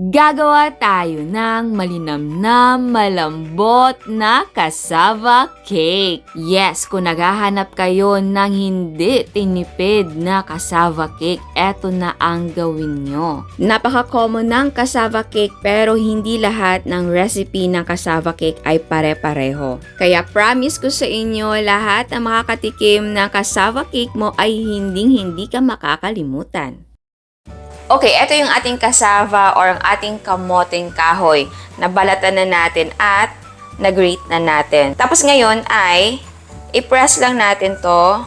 Gagawa tayo ng malinamnam, malambot na cassava cake. Yes, kung naghahanap kayo ng hindi tinipid na cassava cake, eto na ang gawin nyo. Napaka-common ng cassava cake pero hindi lahat ng recipe ng cassava cake ay pare-pareho. Kaya promise ko sa inyo, lahat ng makakatikim ng cassava cake mo ay hindi ka makakalimutan. Okay, ito yung ating cassava or ang ating kamoteng kahoy. Nabalatan na natin at nag-grate na natin. Tapos ngayon ay i-press lang natin to.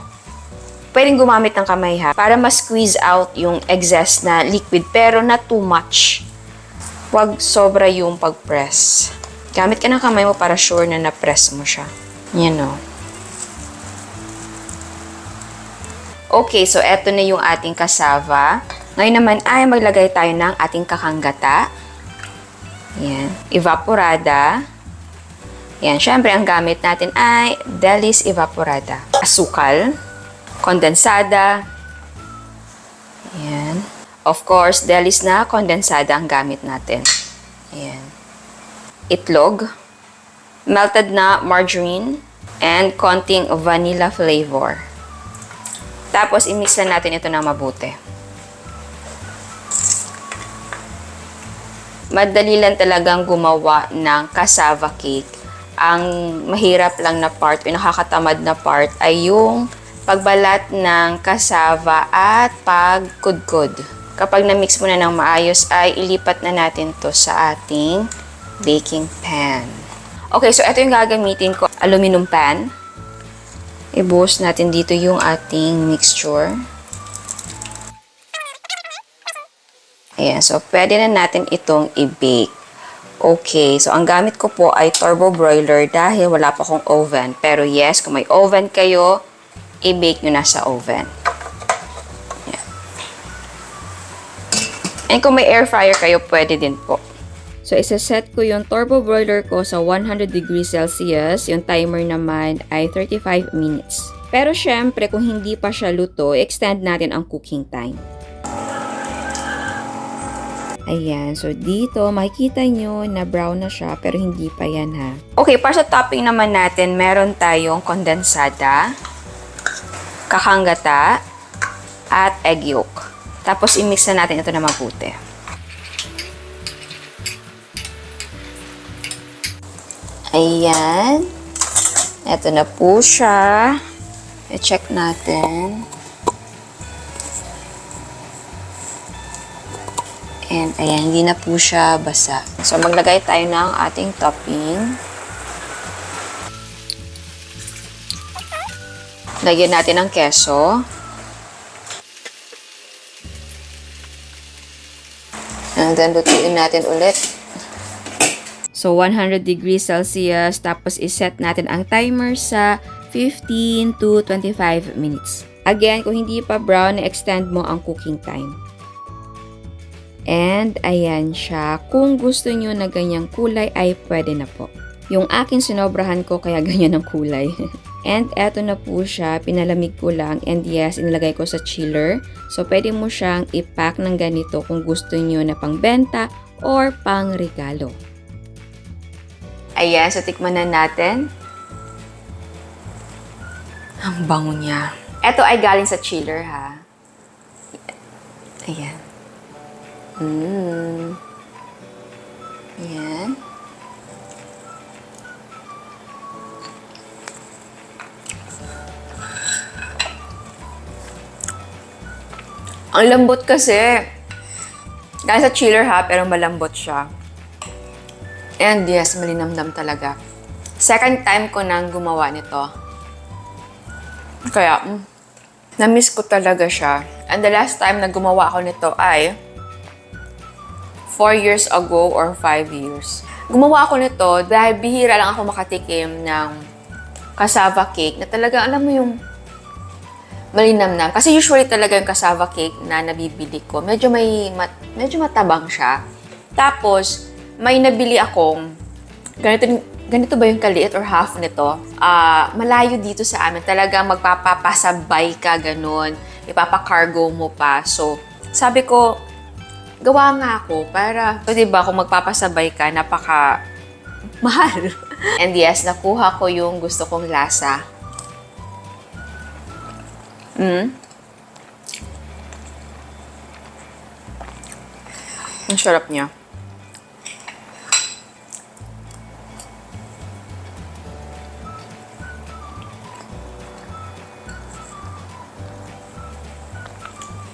Pwedeng gumamit ng kamay ha, para ma-squeeze out yung excess na liquid pero not too much. Huwag sobra yung pag-press. Gamit ka ng kamay mo para sure na na-press mo siya. Yan o. Okay, so eto na yung ating cassava. Ngayon naman ay maglagay tayo ng ating kakanggata. Yan. Evaporada. Yan. Siyempre, ang gamit natin ay Delis Evaporada. Asukal. Kondensada. Yan. Of course, Delis na kondensada ang gamit natin. Yan. Itlog. Melted na margarine. And konting vanilla flavor. Tapos, i-mix na natin ito ng mabuti. Madali lang talagang gumawa ng cassava cake. Ang mahirap lang na part, yung nakakatamad na part, ay yung pagbalat ng cassava at pagkudkod. Kapag na-mix mo na ng maayos, ay ilipat na natin to sa ating baking pan. Okay, so ito yung gagamitin ko. Aluminum pan. Ibuhos natin dito yung ating mixture. Ayan, so pwede na natin itong i-bake. Okay, so ang gamit ko po ay turbo broiler dahil wala pa akong oven. Pero yes, kung may oven kayo, i-bake nyo na sa oven. Ayan. And kung may air fryer kayo, pwede din po. So, isa-set ko yung turbo broiler ko sa 100 degrees Celsius. Yung timer naman ay 35 minutes. Pero syempre, kung hindi pa siya luto, extend natin ang cooking time. Ayan, so dito makikita nyo na brown na siya pero hindi pa yan ha. Okay, para sa topping naman natin, meron tayong kondensada, kakanggata, at egg yolk. Tapos i-mix na natin ito na mabuti. Ayan. Ito na po siya. I-check natin. And ayan, hindi na po siya basa. So, maglagay tayo ng ating topping. Lagyan natin ng keso. And then, lutuin natin ulit. So, 100 degrees Celsius. Tapos, iset natin ang timer sa 15 to 25 minutes. Again, kung hindi pa brown, extend mo ang cooking time. And, ayan siya. Kung gusto nyo na ganyang kulay, ay pwede na po. Yung akin sinobrahan ko, kaya ganyan ang kulay. And, eto na po siya. Pinalamig ko lang. And yes, inilagay ko sa chiller. So, pwede mo siyang ipack ng ganito kung gusto nyo na pangbenta or pang regalo. Ayan, so tikman na natin. Ang bango niya. Eto ay galing sa chiller, ha. Ayan. Ayan. Ang lambot kasi. Dahil sa chiller ha, pero malambot siya. And yes, malinamnam talaga. Second time ko nang gumawa nito. Kaya, na-miss ko talaga siya. And the last time na gumawa ako nito ay 4 years ago or 5 years. Gumawa ako nito dahil bihira lang ako makatikim ng cassava cake na talaga, alam mo yung malinamnam. Kasi usually talaga yung cassava cake na nabibili ko, medyo matabang siya. Tapos, may nabili akong, ganito ba yung kaliit or half nito? Malayo dito sa amin. Talaga magpapapasabay ka, ganun. Ipapakargo mo pa. So, sabi ko, gawa nga ako para, so, diba, kung magpapasabay ka, napaka mahal. And yes, nakuha ko yung gusto kong lasa. Ang sarap niya.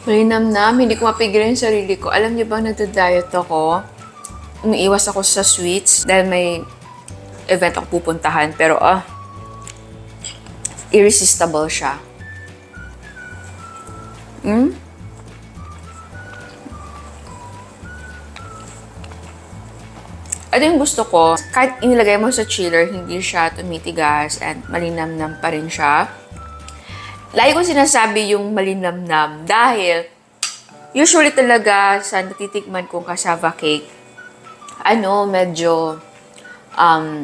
Malinamnam, hindi ko mapigilan yung sarili ko. Alam niyo ba, nagda-diet ako. Umiiwas ako sa sweets dahil may event ako pupuntahan. Pero irresistible siya. Ito yung gusto ko. Kahit inilagay mo sa chiller, hindi siya tumitigas and malinamnam pa rin siya. Lagi ko sinasabi yung malinamnam dahil usually talaga sa natitikman kong cassava cake, medyo,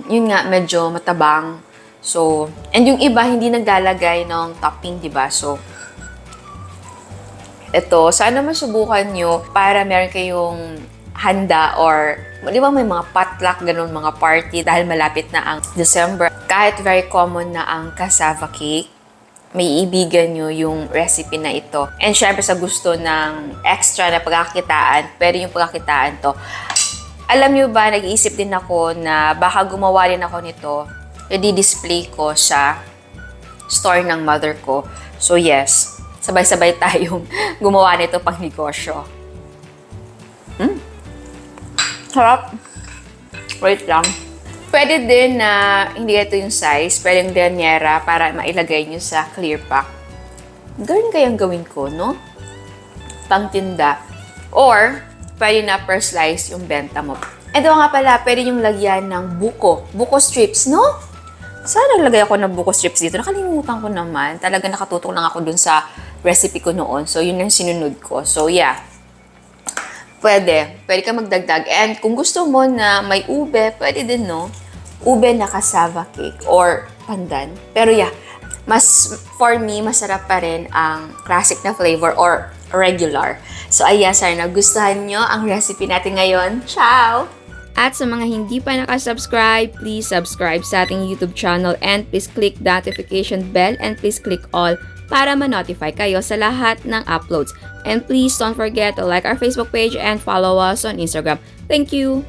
yun nga, medyo matabang. So, and yung iba hindi naglalagay ng topping, diba? So, ito, sana masubukan nyo para meron kayong handa or, di ba may mga potluck, ganun, mga party dahil malapit na ang December. Kahit very common na ang cassava cake, may ibigan nyo yung recipe na ito. And syempre sa gusto ng extra na pagkakitaan, pero yung pagkakitaan to, alam nyo ba, nag-iisip din ako na baka gumawa rin ako nito, i-display ko sa store ng mother ko. So yes, sabay-sabay tayong gumawa nito pang negosyo. Sarap. Wait lang. Pwede din na hindi ito yung size, pwedeng danyera para mailagay nyo sa clear pack. Ganun kayang gawin ko, no? Pangtinda. Or, pwede na per slice yung benta mo. Ito nga pala, pwede yung lagyan ng buko. Buko strips, no? Sana naglagay ako ng buko strips dito. Nakalimutan ko naman. Talaga nakatutok lang ako dun sa recipe ko noon. So, yun yung sinunod ko. So, yeah. Pwede ka magdagdag. And kung gusto mo na may ube, pwede din, no? Ube na cassava cake or pandan. Pero yeah, for me, masarap pa rin ang classic na flavor or regular. So ayan, sana nagustuhan nyo ang recipe natin ngayon. Ciao! At sa mga hindi pa nakasubscribe, please subscribe sa ating YouTube channel and please click the notification bell and please click all para ma-notify kayo sa lahat ng uploads. And please don't forget to like our Facebook page and follow us on Instagram. Thank you!